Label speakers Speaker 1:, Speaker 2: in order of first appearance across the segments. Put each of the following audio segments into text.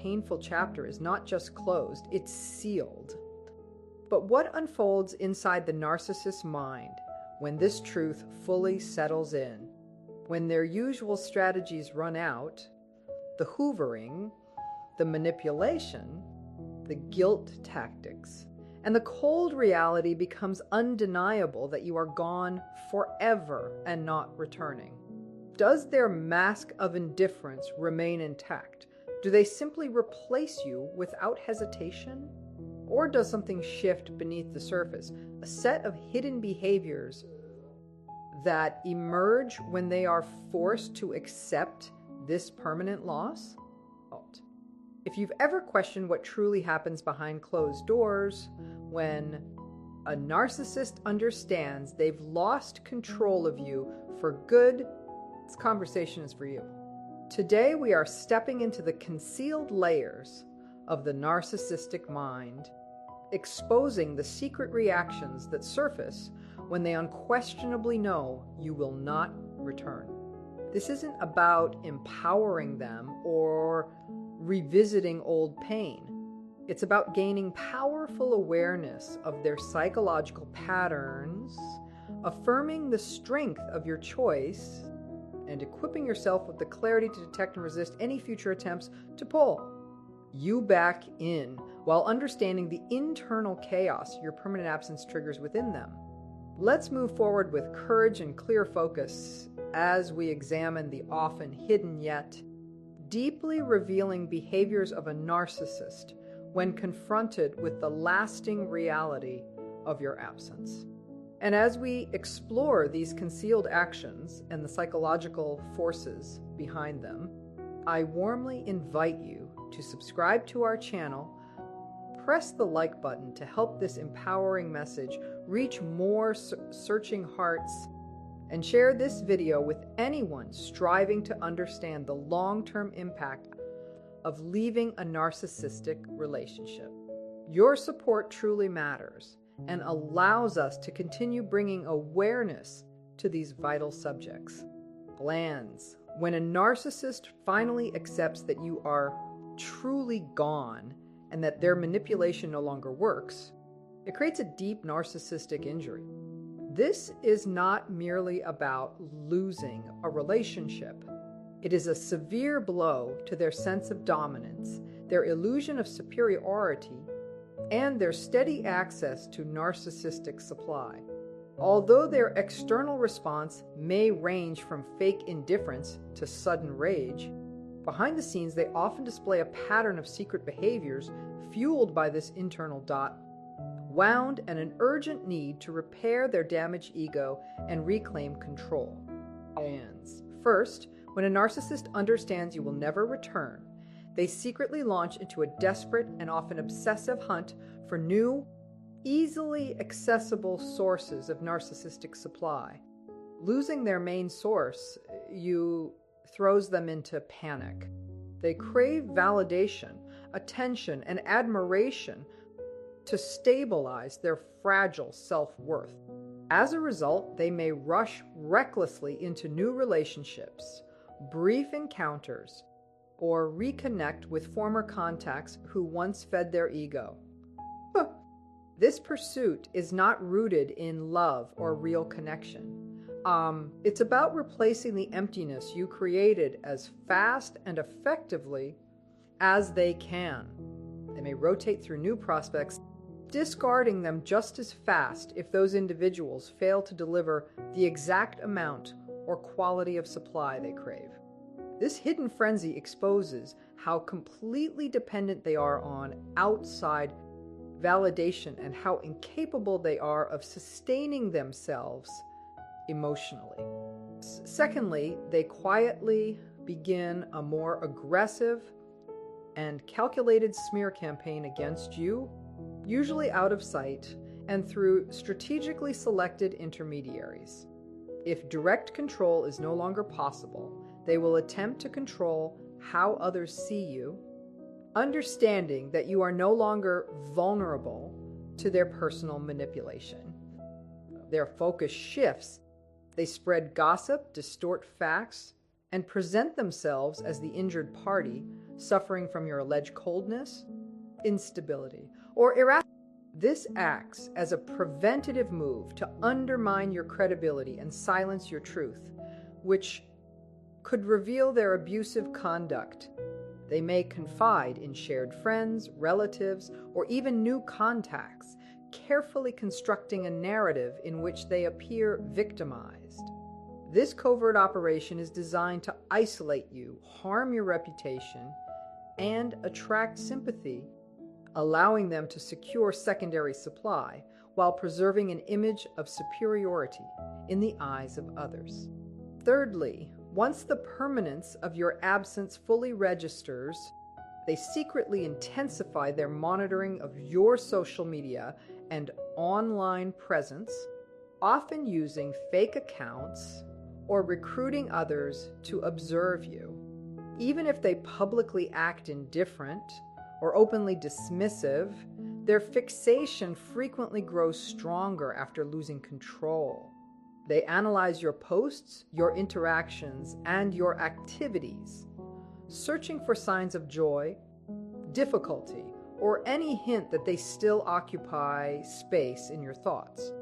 Speaker 1: painful chapter is not just closed, it's sealed. But what unfolds inside the narcissist's mind when this truth fully settles in? When their usual strategies run out, the hoovering, the manipulation, the guilt tactics, and the cold reality becomes undeniable that you are gone forever and not returning. Does their mask of indifference remain intact? Do they simply replace you without hesitation? Or does something shift beneath the surface? A set of hidden behaviors that emerge when they are forced to accept this permanent loss? If you've ever questioned what truly happens behind closed doors, when a narcissist understands they've lost control of you for good, this conversation is for you. Today we are stepping into the concealed layers of the narcissistic mind, exposing the secret reactions that surface when they unquestionably know you will not return. This isn't about empowering them or revisiting old pain. It's about gaining powerful awareness of their psychological patterns, affirming the strength of your choice, and equipping yourself with the clarity to detect and resist any future attempts to pull you back in while understanding the internal chaos your permanent absence triggers within them. Let's move forward with courage and clear focus as we examine the often hidden yet deeply revealing behaviors of a narcissist when confronted with the lasting reality of your absence. And as we explore these concealed actions and the psychological forces behind them, I warmly invite you to subscribe to our channel, press the like button to help this empowering message reach more searching hearts, and share this video with anyone striving to understand the long-term impact of leaving a narcissistic relationship. Your support truly matters and allows us to continue bringing awareness to these vital subjects. Glands. When a narcissist finally accepts that you are truly gone and that their manipulation no longer works, it creates a deep narcissistic injury. This is not merely about losing a relationship. It is a severe blow to their sense of dominance, their illusion of superiority, and their steady access to narcissistic supply. Although their external response may range from fake indifference to sudden rage, behind the scenes they often display a pattern of secret behaviors fueled by this internal wound and an urgent need to repair their damaged ego and reclaim control. First, when a narcissist understands you will never return, they secretly launch into a desperate and often obsessive hunt for new, easily accessible sources of narcissistic supply. Losing their main source throws them into panic. They crave validation, attention, and admiration to stabilize their fragile self-worth. As a result, they may rush recklessly into new relationships, brief encounters, or reconnect with former contacts who once fed their ego. This pursuit is not rooted in love or real connection. It's about replacing the emptiness you created as fast and effectively as they can. They may rotate through new prospects, discarding them just as fast if those individuals fail to deliver the exact amount or quality of supply they crave. This hidden frenzy exposes how completely dependent they are on outside validation and how incapable they are of sustaining themselves emotionally. Secondly, they quietly begin a more aggressive and calculated smear campaign against you, usually out of sight and through strategically selected intermediaries. If direct control is no longer possible, they will attempt to control how others see you, understanding that you are no longer vulnerable to their personal manipulation. Their focus shifts. They spread gossip, distort facts, and present themselves as the injured party suffering from your alleged coldness, instability, or irrationality. This acts as a preventative move to undermine your credibility and silence your truth, which could reveal their abusive conduct. They may confide in shared friends, relatives, or even new contacts, carefully constructing a narrative in which they appear victimized. This covert operation is designed to isolate you, harm your reputation, and attract sympathy, allowing them to secure secondary supply while preserving an image of superiority in the eyes of others. Thirdly, once the permanence of your absence fully registers, they secretly intensify their monitoring of your social media and online presence, often using fake accounts or recruiting others to observe you. Even if they publicly act indifferent or openly dismissive, their fixation frequently grows stronger after losing control. They analyze your posts, your interactions, and your activities, searching for signs of joy, difficulty, or any hint that they still occupy space in your thoughts.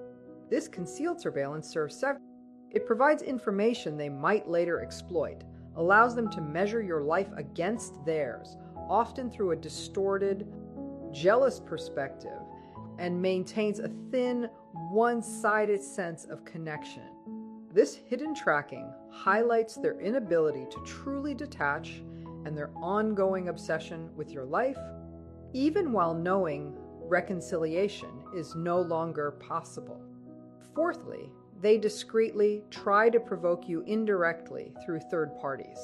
Speaker 1: This concealed surveillance serves several. It provides information they might later exploit, allows them to measure your life against theirs, often through a distorted, jealous perspective, and maintains a thin, one-sided sense of connection. This hidden tracking highlights their inability to truly detach and their ongoing obsession with your life, even while knowing reconciliation is no longer possible. Fourthly, they discreetly try to provoke you indirectly through third parties,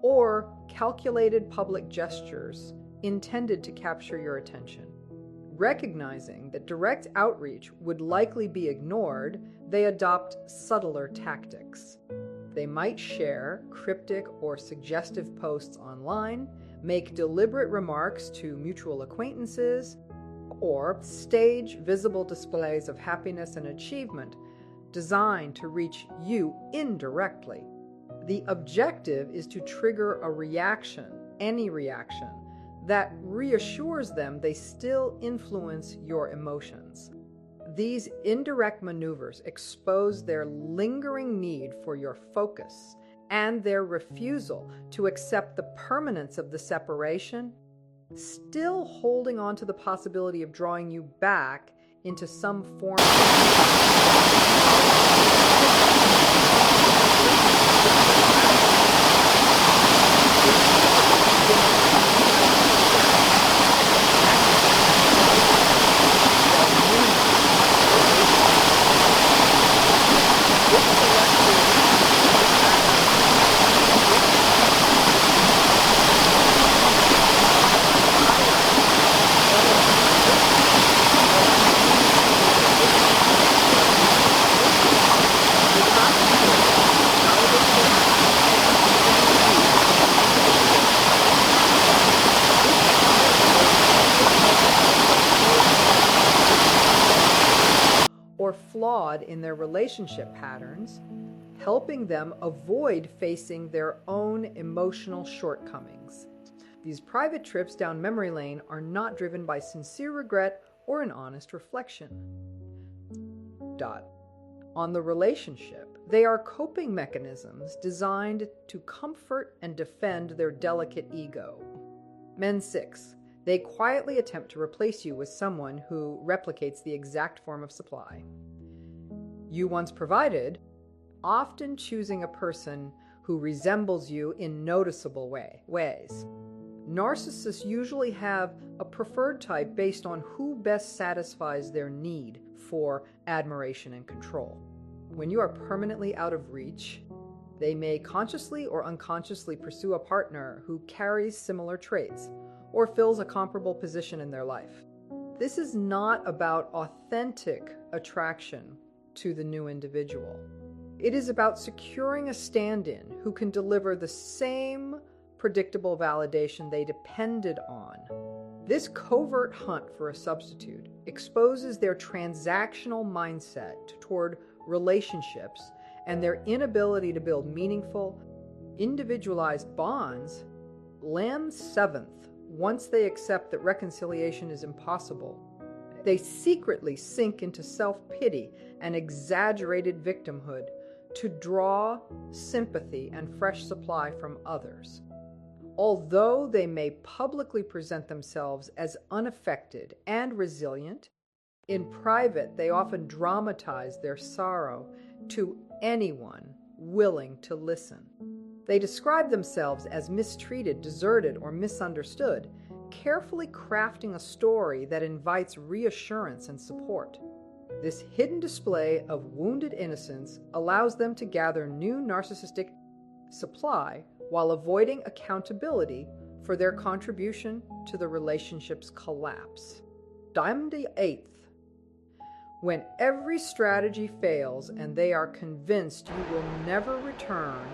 Speaker 1: or calculated public gestures intended to capture your attention. Recognizing that direct outreach would likely be ignored, they adopt subtler tactics. They might share cryptic or suggestive posts online, make deliberate remarks to mutual acquaintances, or stage visible displays of happiness and achievement designed to reach you indirectly. The objective is to trigger a reaction, any reaction, that reassures them they still influence your emotions. These indirect maneuvers expose their lingering need for your focus and their refusal to accept the permanence of the separation, still holding on to the possibility of drawing you back into some form or flawed in their relationship patterns, helping them avoid facing their own emotional shortcomings. These private trips down memory lane are not driven by sincere regret or an honest reflection. On the relationship, they are coping mechanisms designed to comfort and defend their delicate ego. Men 6. They quietly attempt to replace you with someone who replicates the exact form of supply you once provided, often choosing a person who resembles you in noticeable ways. Narcissists usually have a preferred type based on who best satisfies their need for admiration and control. When you are permanently out of reach, they may consciously or unconsciously pursue a partner who carries similar traits or fills a comparable position in their life. This is not about authentic attraction to the new individual. It is about securing a stand-in who can deliver the same predictable validation they depended on. This covert hunt for a substitute exposes their transactional mindset toward relationships and their inability to build meaningful, individualized bonds land seventh once they accept that reconciliation is impossible. They secretly sink into self-pity and exaggerated victimhood to draw sympathy and fresh supply from others. Although they may publicly present themselves as unaffected and resilient, in private they often dramatize their sorrow to anyone willing to listen. They describe themselves as mistreated, deserted, or misunderstood, carefully crafting a story that invites reassurance and support. This hidden display of wounded innocence allows them to gather new narcissistic supply while avoiding accountability for their contribution to the relationship's collapse. Diamond the eighth. When every strategy fails and they are convinced you will never return,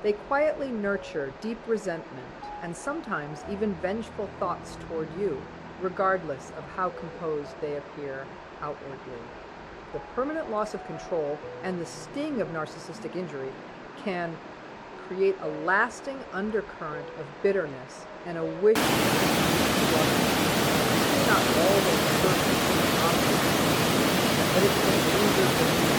Speaker 1: they quietly nurture deep resentment and sometimes even vengeful thoughts toward you, regardless of how composed they appear outwardly. The permanent loss of control and the sting of narcissistic injury can create a lasting undercurrent of bitterness and a wish to love. This may not always perfectly obvious, but it can linger beneath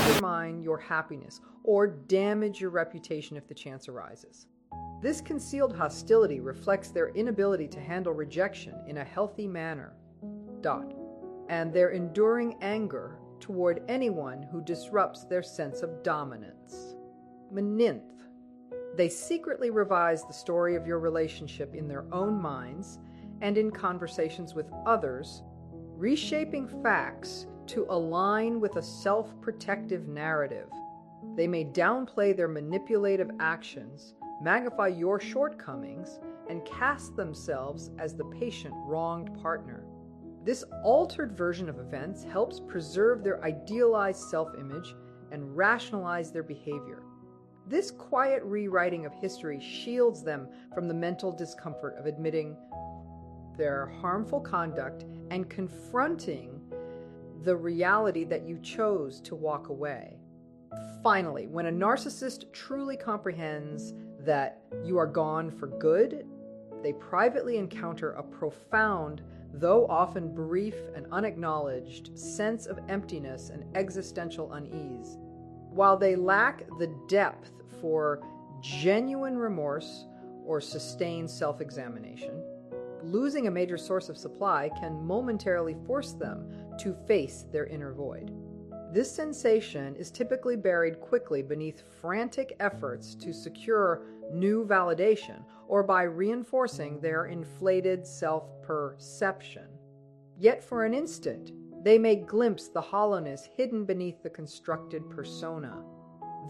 Speaker 1: undermine your happiness or damage your reputation if the chance arises. This concealed hostility reflects their inability to handle rejection in a healthy manner, and their enduring anger toward anyone who disrupts their sense of dominance. Ninth, they secretly revise the story of your relationship in their own minds and in conversations with others, reshaping facts to align with a self-protective narrative. They may downplay their manipulative actions, magnify your shortcomings, and cast themselves as the patient wronged partner. This altered version of events helps preserve their idealized self-image and rationalize their behavior. This quiet rewriting of history shields them from the mental discomfort of admitting their harmful conduct and confronting the reality that you chose to walk away. Finally, when a narcissist truly comprehends that you are gone for good, they privately encounter a profound, though often brief and unacknowledged, sense of emptiness and existential unease. While they lack the depth for genuine remorse or sustained self-examination, losing a major source of supply can momentarily force them to face their inner void. This sensation is typically buried quickly beneath frantic efforts to secure new validation or by reinforcing their inflated self-perception. Yet for an instant, they may glimpse the hollowness hidden beneath the constructed persona.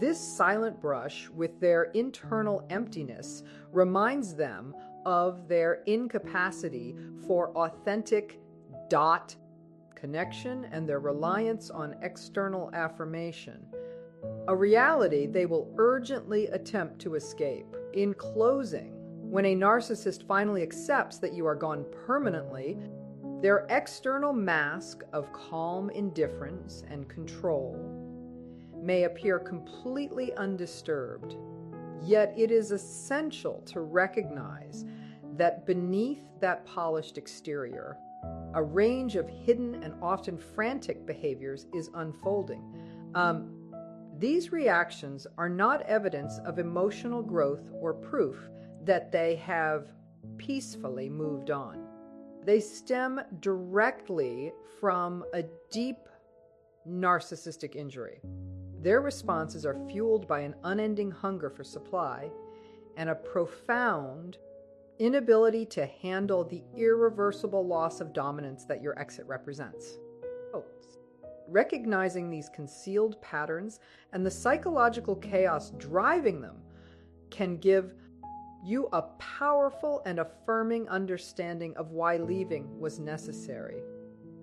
Speaker 1: This silent brush with their internal emptiness reminds them of their incapacity for authentic connection and their reliance on external affirmation, a reality they will urgently attempt to escape. In closing, when a narcissist finally accepts that you are gone permanently, their external mask of calm indifference and control may appear completely undisturbed. Yet it is essential to recognize that beneath that polished exterior, a range of hidden and often frantic behaviors is unfolding. These reactions are not evidence of emotional growth or proof that they have peacefully moved on. They stem directly from a deep narcissistic injury. Their responses are fueled by an unending hunger for supply and a profound inability to handle the irreversible loss of dominance that your exit represents. Recognizing these concealed patterns and the psychological chaos driving them can give you a powerful and affirming understanding of why leaving was necessary.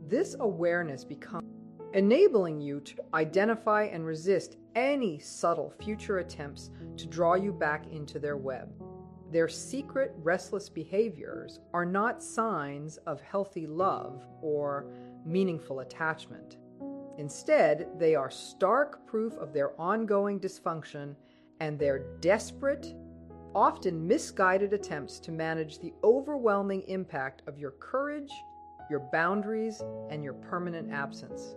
Speaker 1: This awareness becomes enabling you to identify and resist any subtle future attempts to draw you back into their web. Their secret, restless behaviors are not signs of healthy love or meaningful attachment. Instead, they are stark proof of their ongoing dysfunction and their desperate, often misguided attempts to manage the overwhelming impact of your courage, your boundaries, and your permanent absence.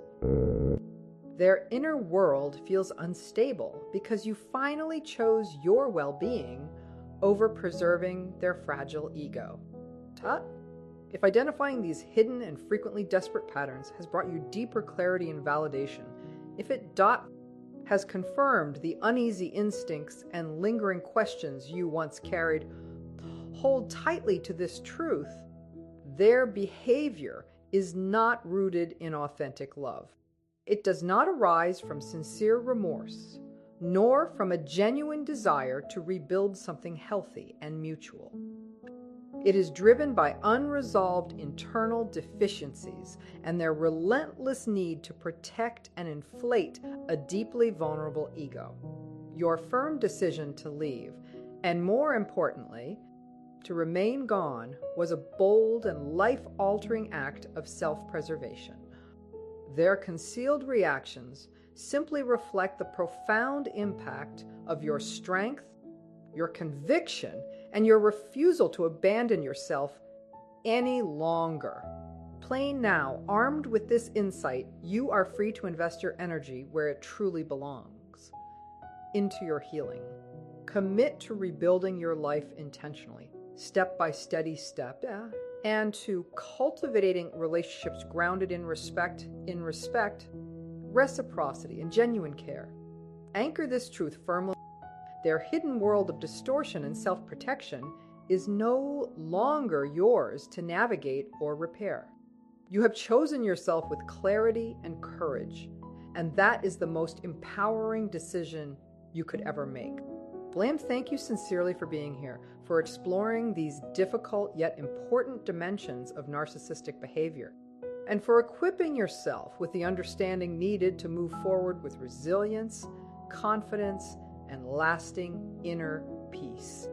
Speaker 1: Their inner world feels unstable because you finally chose your well-being over preserving their fragile ego. Tut. If identifying these hidden and frequently desperate patterns has brought you deeper clarity and validation, if it has confirmed the uneasy instincts and lingering questions you once carried, hold tightly to this truth: their behavior is not rooted in authentic love. It does not arise from sincere remorse, nor from a genuine desire to rebuild something healthy and mutual. It is driven by unresolved internal deficiencies and their relentless need to protect and inflate a deeply vulnerable ego. Your firm decision to leave, and more importantly, to remain gone, was a bold and life-altering act of self-preservation. Their concealed reactions simply reflect the profound impact of your strength, your conviction, and your refusal to abandon yourself any longer. Plain now, armed with this insight, you are free to invest your energy where it truly belongs, into your healing. Commit to rebuilding your life intentionally, step by steady step, and to cultivating relationships grounded in respect, reciprocity, and genuine care. Anchor this truth firmly. Their hidden world of distortion and self-protection is no longer yours to navigate or repair. You have chosen yourself with clarity and courage, and that is the most empowering decision you could ever make. Blam, thank you sincerely for being here, for exploring these difficult yet important dimensions of narcissistic behavior, and for equipping yourself with the understanding needed to move forward with resilience, confidence, and lasting inner peace.